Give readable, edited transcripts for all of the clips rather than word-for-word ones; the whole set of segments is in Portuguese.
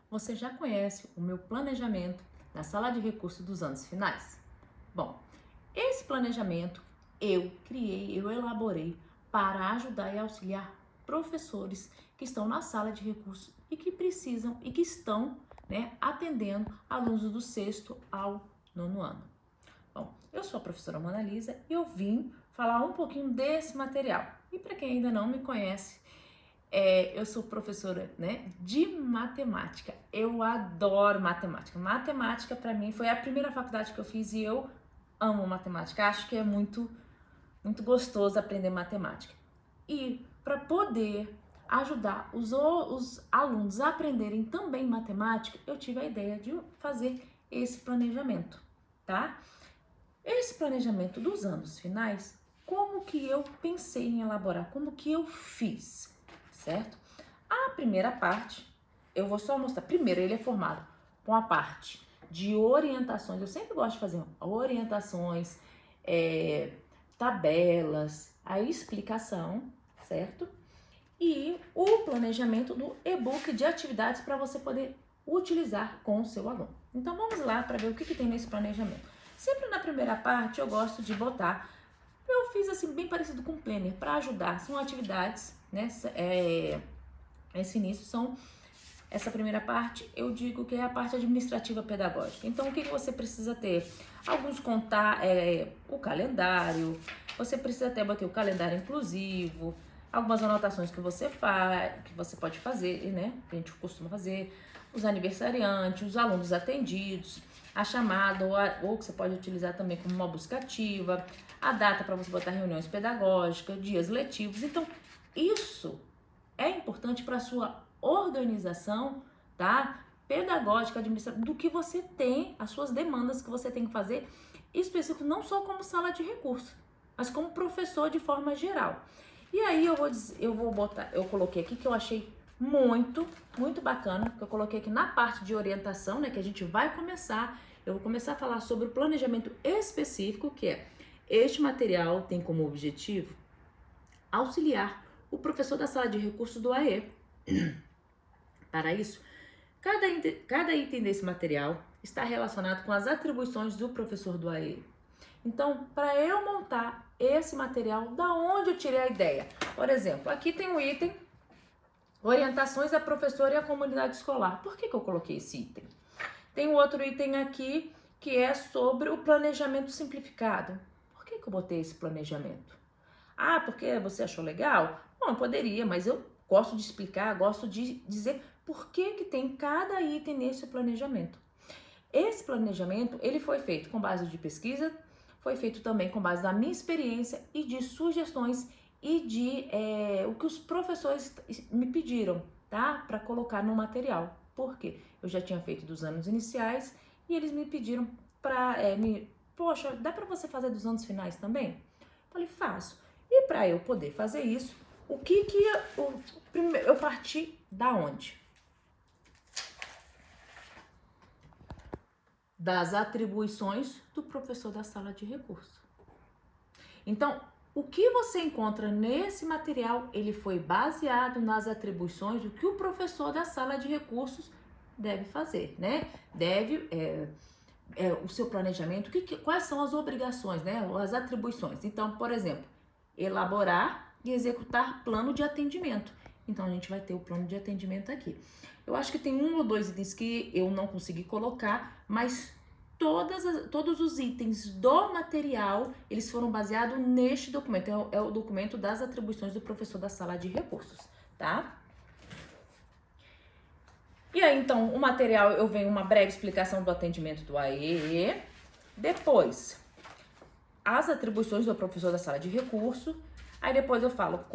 Você já conhece o meu planejamento da sala de recursos dos anos finais? Bom, esse planejamento eu elaborei para ajudar e auxiliar professores que estão na sala de recursos e que precisam e que estão, atendendo alunos do sexto ao nono ano. Bom, eu sou a professora Mona Lisa e eu vim falar um pouquinho desse material. E para quem ainda não me conhece, eu sou professora, de matemática. Eu adoro matemática. Matemática, para mim, foi a primeira faculdade que eu fiz e eu amo matemática. Acho que é muito, muito gostoso aprender matemática. E para poder ajudar os alunos a aprenderem também matemática, eu tive a ideia de fazer esse planejamento, tá? Esse planejamento dos anos finais, como que eu pensei em elaborar, como que eu fiz, certo? A primeira parte, eu vou só mostrar. Primeiro, ele é formado com a parte de orientações. Eu sempre gosto de fazer orientações, tabelas, a explicação, certo? E o planejamento do e-book de atividades para você poder utilizar com o seu aluno. Então vamos lá para ver o que tem nesse planejamento. Sempre na primeira parte eu gosto de botar, eu fiz assim bem parecido com o planner para ajudar. São atividades, esse início essa primeira parte, eu digo que é a parte administrativa pedagógica. Então, o que você precisa ter? O calendário, você precisa até bater o calendário inclusivo, algumas anotações que você faz, que você pode fazer, que a gente costuma fazer, os aniversariantes, os alunos atendidos, a chamada, ou que você pode utilizar também como uma busca ativa, a data para você botar reuniões pedagógicas, dias letivos. Então, isso é importante para a sua organização, tá? Pedagógica, administrativa, do que você tem, as suas demandas que você tem que fazer, específico não só como sala de recursos, mas como professor de forma geral. E aí eu coloquei aqui que eu achei muito, muito bacana, que eu coloquei aqui na parte de orientação, que a gente vai começar, eu vou começar a falar sobre o planejamento específico, que é este material tem como objetivo auxiliar o professor da sala de recursos do AE. Para isso, cada item desse material está relacionado com as atribuições do professor do AE. Então, para eu montar esse material, da onde eu tirei a ideia? Por exemplo, aqui tem um item, orientações à professora e à comunidade escolar. Por que eu coloquei esse item? Tem um outro item aqui que é sobre o planejamento simplificado. Por que eu botei esse planejamento? Ah, porque você achou legal? Bom, poderia, mas eu gosto de explicar, gosto de dizer por que tem cada item nesse planejamento. Esse planejamento, ele foi feito com base de pesquisa, foi feito também com base da minha experiência e de sugestões e de o que os professores me pediram, tá? Para colocar no material. Por quê? Eu já tinha feito dos anos iniciais e eles me pediram poxa, dá para você fazer dos anos finais também? Falei, faço. E para eu poder fazer isso, eu parti da onde? Das atribuições do professor da sala de recursos. Então, o que você encontra nesse material, ele foi baseado nas atribuições do que o professor da sala de recursos deve fazer, o seu planejamento, quais são as obrigações, as atribuições. Então, por exemplo, elaborar e executar plano de atendimento. Então, a gente vai ter o plano de atendimento aqui. Eu acho que tem um ou dois itens que eu não consegui colocar, mas todos os itens do material, eles foram baseados neste documento. É o documento das atribuições do professor da sala de recursos, tá? E aí, então, o material, eu venho uma breve explicação do atendimento do AE. Depois, as atribuições do professor da sala de recurso. Aí depois eu falo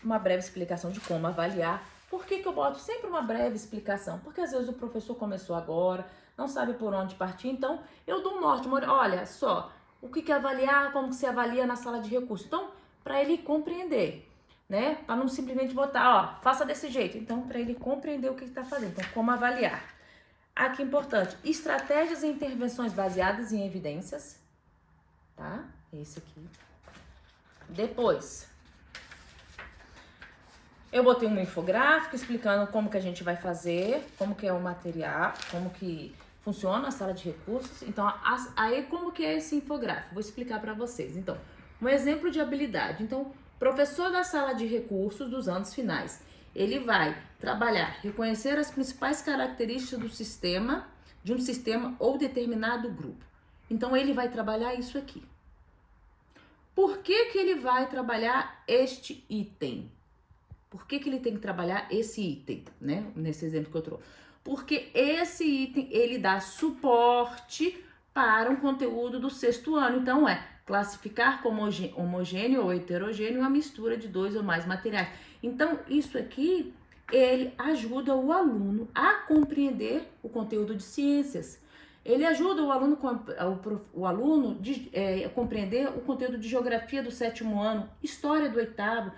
uma breve explicação de como avaliar. Por que eu boto sempre uma breve explicação? Porque às vezes o professor começou agora, não sabe por onde partir, então eu dou um norte, olha só, o que avaliar, como que se avalia na sala de recurso. Então, para ele compreender, para não simplesmente botar, faça desse jeito. Então, para ele compreender o que está fazendo, então como avaliar. Aqui importante, estratégias e intervenções baseadas em evidências, tá? Esse aqui. Depois, Eu botei um infográfico explicando como que a gente vai fazer, como que é o material, como que funciona a sala de recursos. Então, aí como que é esse infográfico? Vou explicar para vocês. Então, um exemplo de habilidade. Então, professor da sala de recursos dos anos finais, ele vai trabalhar, reconhecer as principais características do sistema, de um sistema ou determinado grupo. Então, ele vai trabalhar isso aqui. Por que que ele vai trabalhar este item? Por que que ele tem que trabalhar esse item, né? Nesse exemplo que eu trouxe. Porque esse item, ele dá suporte para um conteúdo do 6º ano. Então, é classificar como homogêneo ou heterogêneo a mistura de 2 ou mais materiais. Então, isso aqui, ele ajuda o aluno a compreender o conteúdo de ciências. Ele ajuda o aluno a compreender o conteúdo de geografia do 7º ano, história do 8º,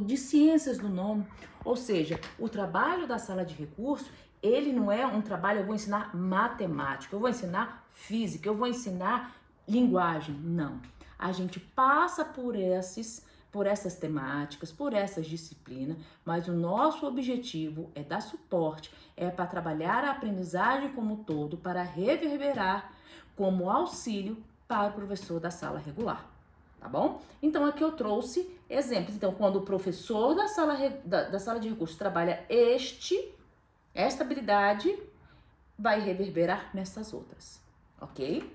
de ciências do 9º. Ou seja, o trabalho da sala de recurso, ele não é um trabalho, eu vou ensinar matemática, eu vou ensinar física, eu vou ensinar linguagem. Não. A gente passa por essas temáticas, por essas disciplinas, mas o nosso objetivo é dar suporte, é para trabalhar a aprendizagem como um todo, para reverberar como auxílio para o professor da sala regular. Tá bom? Então, aqui eu trouxe exemplos. Então, quando o professor da sala de recursos trabalha esta habilidade, vai reverberar nessas outras, ok?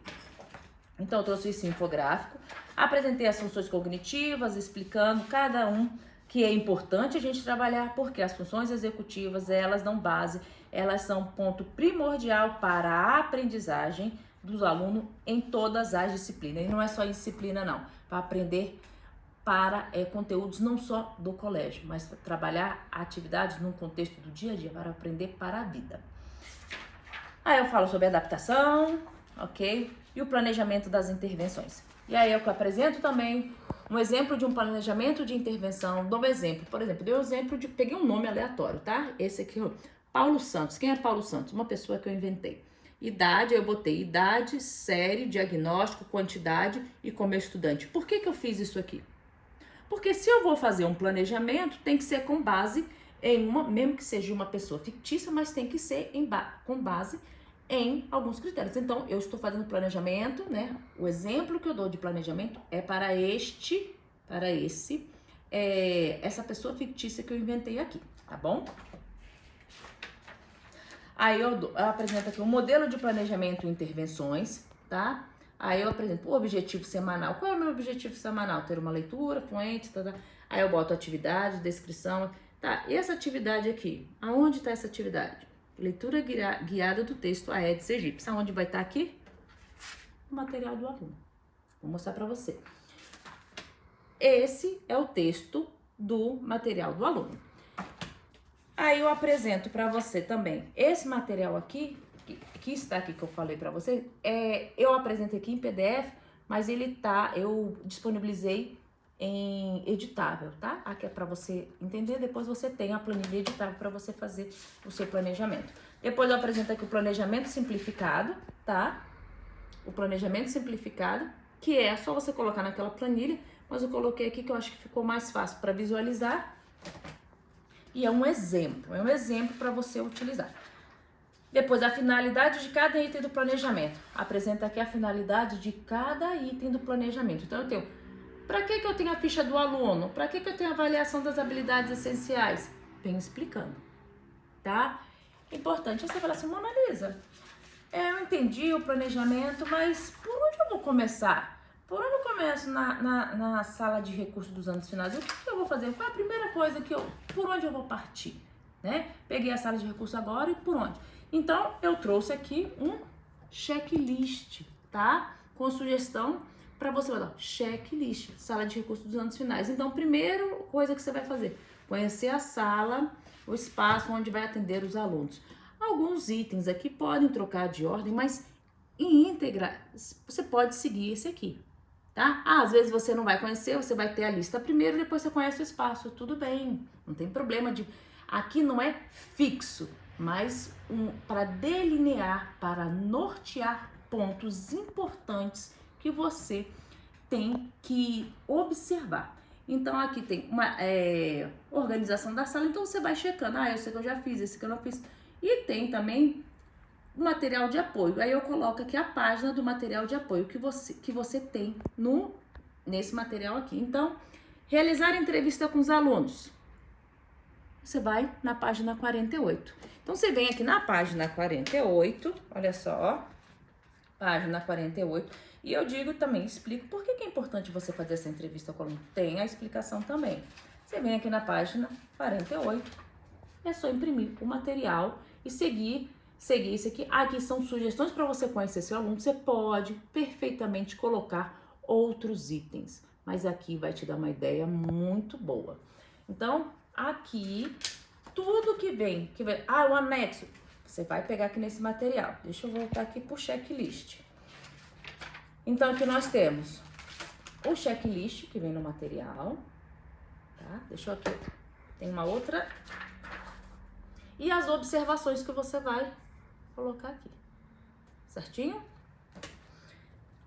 Então, eu trouxe esse infográfico, apresentei as funções cognitivas, explicando cada um que é importante a gente trabalhar, porque as funções executivas, elas dão base, elas são ponto primordial para a aprendizagem dos alunos em todas as disciplinas. E não é só em disciplina, não. Para aprender para conteúdos não só do colégio, mas para trabalhar atividades num contexto do dia a dia, para aprender para a vida. Aí eu falo sobre adaptação, ok? E o planejamento das intervenções. E aí eu apresento também um exemplo de um planejamento de intervenção. Dou um exemplo, por exemplo, dei um exemplo de... Peguei um nome aleatório, tá? Esse aqui, Paulo Santos. Quem é Paulo Santos? Uma pessoa que eu inventei. Idade, eu botei idade, série, diagnóstico, quantidade e como estudante. Por que que eu fiz isso aqui? Porque se eu vou fazer um planejamento, tem que ser com base em mesmo que seja uma pessoa fictícia, mas tem que ser com base em alguns critérios. Então, eu estou fazendo planejamento, né? O exemplo que eu dou de planejamento é para essa pessoa fictícia que eu inventei aqui, tá bom? Aí eu apresento aqui o modelo de planejamento e intervenções, tá? Aí eu apresento o objetivo semanal. Qual é o meu objetivo semanal? Ter uma leitura fluente, tá? Aí eu boto atividade, descrição, tá? E essa atividade aqui? Aonde está essa atividade? Leitura guiada do texto Aedes aegypti. Aonde vai estar aqui? O material do aluno. Vou mostrar para você. Esse é o texto do material do aluno. Aí eu apresento para você também esse material aqui, que está aqui que eu falei para você, eu apresentei aqui em PDF, mas eu disponibilizei em editável, tá? Aqui é para você entender, depois você tem a planilha editável para você fazer o seu planejamento. Depois eu apresento aqui o planejamento simplificado, tá? O planejamento simplificado, que é só você colocar naquela planilha, mas eu coloquei aqui que eu acho que ficou mais fácil para visualizar. E é um exemplo para você utilizar. Depois, a finalidade de cada item do planejamento. Apresenta aqui a finalidade de cada item do planejamento. Então, eu tenho, para que eu tenho a ficha do aluno? Para que eu tenho a avaliação das habilidades essenciais? Venho explicando, tá? Importante é você falar assim, Mona Lisa, eu entendi o planejamento, mas por onde eu vou começar? Por onde eu começo na sala de recursos dos anos finais? O que eu vou fazer? Qual é a primeira coisa por onde eu vou partir? Né? Peguei a sala de recursos agora e por onde? Então, eu trouxe aqui um checklist, tá? Com sugestão para você botar checklist, sala de recursos dos anos finais. Então, primeira coisa que você vai fazer, conhecer a sala, o espaço onde vai atender os alunos. Alguns itens aqui podem trocar de ordem, mas em íntegra, você pode seguir esse aqui, tá? Às vezes você não vai conhecer, você vai ter a lista primeiro, depois você conhece o espaço, tudo bem, não tem problema aqui não é fixo, mas para delinear, para nortear pontos importantes que você tem que observar. Então aqui tem uma organização da sala, então você vai checando, eu sei que eu já fiz, esse que eu não fiz. E tem também o material de apoio. Aí eu coloco aqui a página do material de apoio que você tem nesse material aqui. Então, realizar entrevista com os alunos. Você vai na página 48. Então, você vem aqui na página 48, olha só, página 48, e eu digo também, explico por que é importante você fazer essa entrevista com o aluno. Tem a explicação também. Você vem aqui na página 48, é só imprimir o material e seguir isso aqui. Aqui são sugestões para você conhecer seu aluno. Você pode perfeitamente colocar outros itens, mas aqui vai te dar uma ideia muito boa. Então, aqui, tudo que vem, o anexo, você vai pegar aqui nesse material. Deixa eu voltar aqui pro checklist. Então, aqui nós temos o checklist que vem no material, tá? Deixa eu aqui, tem uma outra. E as observações que você vai colocar aqui, certinho?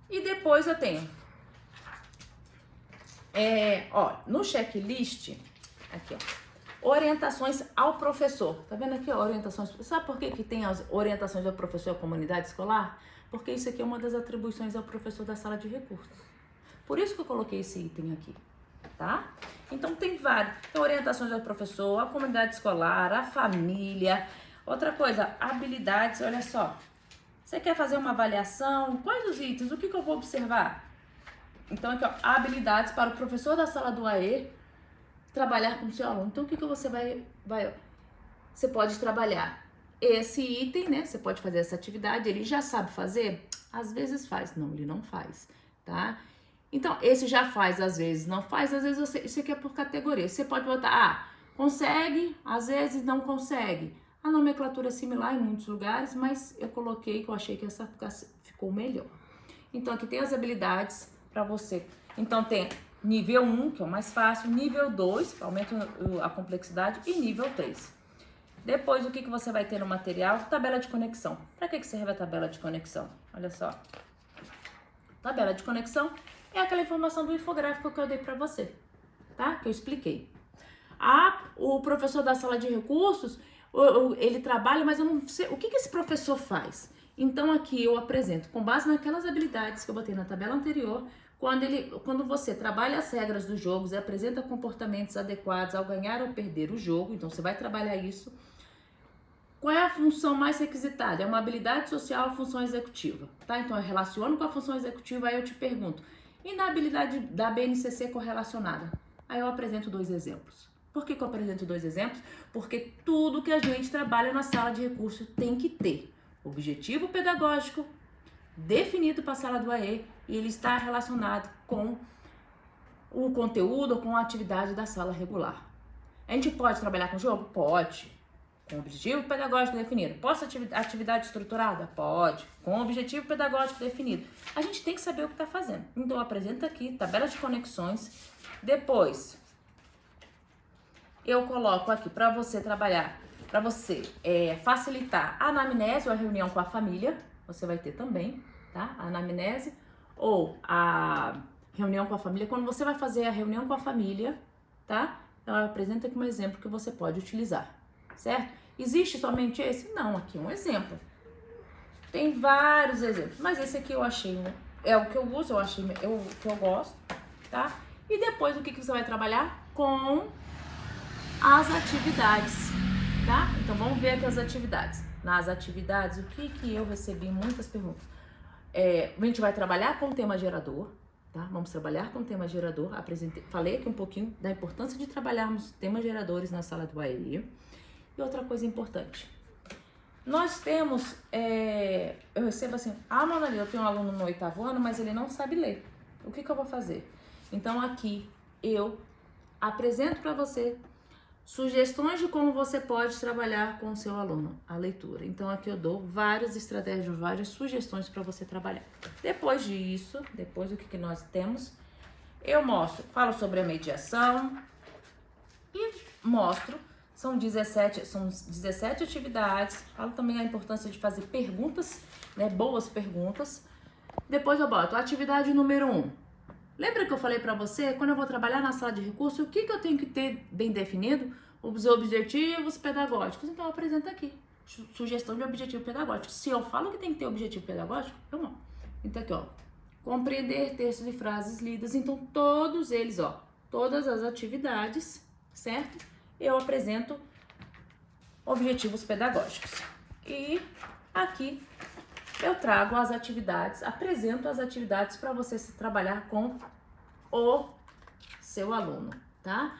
E depois eu tenho, no checklist, aqui, orientações ao professor. Tá vendo aqui, orientações? Sabe por que tem as orientações ao professor e à comunidade escolar? Porque isso aqui é uma das atribuições ao professor da sala de recursos. Por isso que eu coloquei esse item aqui, tá? Então tem vários. Tem orientações ao professor, à comunidade escolar, à família. Outra coisa, habilidades, olha só. Você quer fazer uma avaliação? Quais os itens? O que eu vou observar? Então aqui, habilidades para o professor da sala do AE trabalhar com o seu aluno. Então o que você você pode trabalhar esse item, né? Você pode fazer essa atividade, ele já sabe fazer? Às vezes faz, não, ele não faz, tá? Então, esse já faz, às vezes não faz, às vezes isso aqui é por categoria. Você pode botar, consegue, às vezes não consegue. A nomenclatura é similar em muitos lugares, mas eu coloquei que eu achei que essa ficou melhor. Então, aqui tem as habilidades para você. Então, tem nível 1, que é o mais fácil, nível 2, que aumenta a complexidade, e nível 3. Depois, o que você vai ter no material? Tabela de conexão. Para que serve a tabela de conexão? Olha só. Tabela de conexão é aquela informação do infográfico que eu dei para você, tá? Que eu expliquei. O professor da sala de recursos, ele trabalha, mas eu não sei o que esse professor faz. Então, aqui eu apresento, com base naquelas habilidades que eu botei na tabela anterior, quando você trabalha as regras dos jogos e apresenta comportamentos adequados ao ganhar ou perder o jogo, então você vai trabalhar isso. Qual é a função mais requisitada? É uma habilidade social ou função executiva, tá? Então eu relaciono com a função executiva, aí eu te pergunto, e na habilidade da BNCC correlacionada? Aí eu apresento 2 exemplos. Por que eu apresento 2 exemplos? Porque tudo que a gente trabalha na sala de recursos tem que ter objetivo pedagógico definido para a sala do AE e ele está relacionado com o conteúdo ou com a atividade da sala regular. A gente pode trabalhar com jogo? Pode. Com objetivo pedagógico definido. Posso atividade estruturada? Pode. Com objetivo pedagógico definido. A gente tem que saber o que está fazendo. Então, apresenta aqui, tabela de conexões. Depois, eu coloco aqui para você trabalhar, para você facilitar a anamnese ou a reunião com a família. Você vai ter também, tá? A anamnese ou a reunião com a família. Quando você vai fazer a reunião com a família, tá? Então, eu apresento aqui um exemplo que você pode utilizar. Certo? Existe somente esse? Não, aqui é um exemplo. Tem vários exemplos, mas esse aqui eu achei, é o que eu uso, o que eu gosto, tá? E depois o que você vai trabalhar? Com as atividades, tá? Então vamos ver aqui as atividades. Nas atividades, o que eu recebi muitas perguntas. A gente vai trabalhar com o tema gerador, tá? Vamos trabalhar com o tema gerador. Falei aqui um pouquinho da importância de trabalharmos temas geradores na sala do AE. E outra coisa importante, nós temos, eu recebo assim, Mona, eu tenho um aluno no 8º ano, mas ele não sabe ler. O que eu vou fazer? Então aqui eu apresento para você sugestões de como você pode trabalhar com o seu aluno a leitura. Então aqui eu dou várias estratégias, várias sugestões para você trabalhar. Depois disso, depois do que nós temos, eu falo sobre a mediação e mostro. São 17 atividades. Falo também a importância de fazer perguntas, né? Boas perguntas. Depois eu boto atividade número 1. Lembra que eu falei para você, quando eu vou trabalhar na sala de recursos, o que eu tenho que ter bem definido? Os objetivos pedagógicos. Então, eu apresento aqui. Sugestão de objetivo pedagógico. Se eu falo que tem que ter objetivo pedagógico, eu não. Então, aqui, ó. Compreender textos e frases lidas. Então, todos eles, ó. Todas as atividades, certo? Eu apresento objetivos pedagógicos. E aqui eu trago as atividades, apresento as atividades para você se trabalhar com o seu aluno, tá?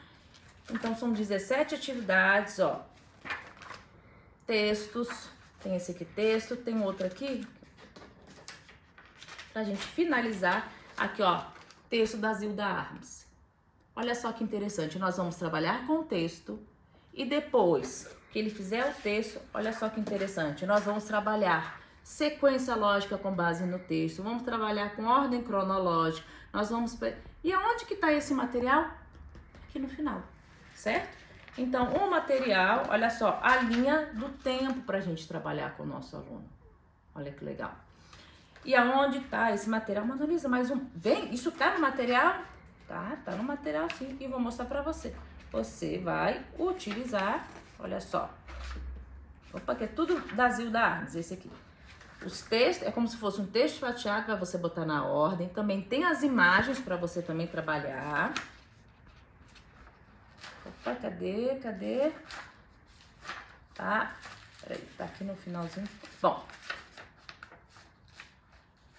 Então, são 17 atividades, ó. Textos, tem esse aqui texto, tem outro aqui, pra gente finalizar, aqui, ó, texto da Zilda Armes. Olha só que interessante, nós vamos trabalhar com o texto e depois que ele fizer o texto, olha só que interessante, nós vamos trabalhar sequência lógica com base no texto, vamos trabalhar com ordem cronológica, nós vamos... E aonde que tá esse material? Aqui no final, certo? Então, o material, olha só, a linha do tempo pra gente trabalhar com o nosso aluno. Olha que legal. E aonde tá esse material? Manualiza mais um. Vem, isso tá no material? Tá no material sim. E vou mostrar pra você. Você vai utilizar, olha só. Opa, que é tudo da Zilda Armes, esse aqui. Os textos, é como se fosse um texto fatiado para você botar na ordem. Também tem as imagens para você também trabalhar. Opa, cadê? Tá, peraí, tá aqui no finalzinho. Bom,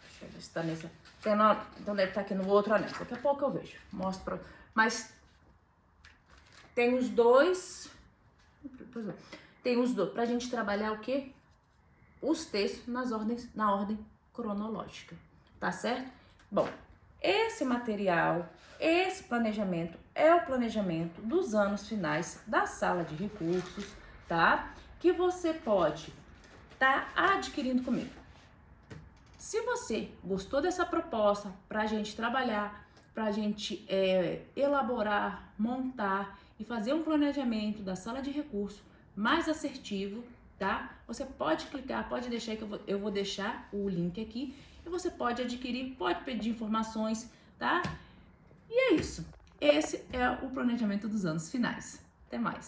deixa eu ver se tá nesse. Então deve estar aqui no outro anexo. Daqui a pouco eu vejo. Mostro pra... Mas tem os dois. Tem os dois. Pra gente trabalhar o quê? Os textos na ordem cronológica. Tá certo? Bom, esse material, esse planejamento é o planejamento dos anos finais da sala de recursos, tá? Que você pode estar adquirindo comigo. Se você gostou dessa proposta para a gente trabalhar, para a gente elaborar, montar e fazer um planejamento da sala de recursos mais assertivo, tá? Você pode clicar, pode deixar que eu vou deixar o link aqui e você pode adquirir, pode pedir informações, tá? E é isso. Esse é o planejamento dos anos finais. Até mais.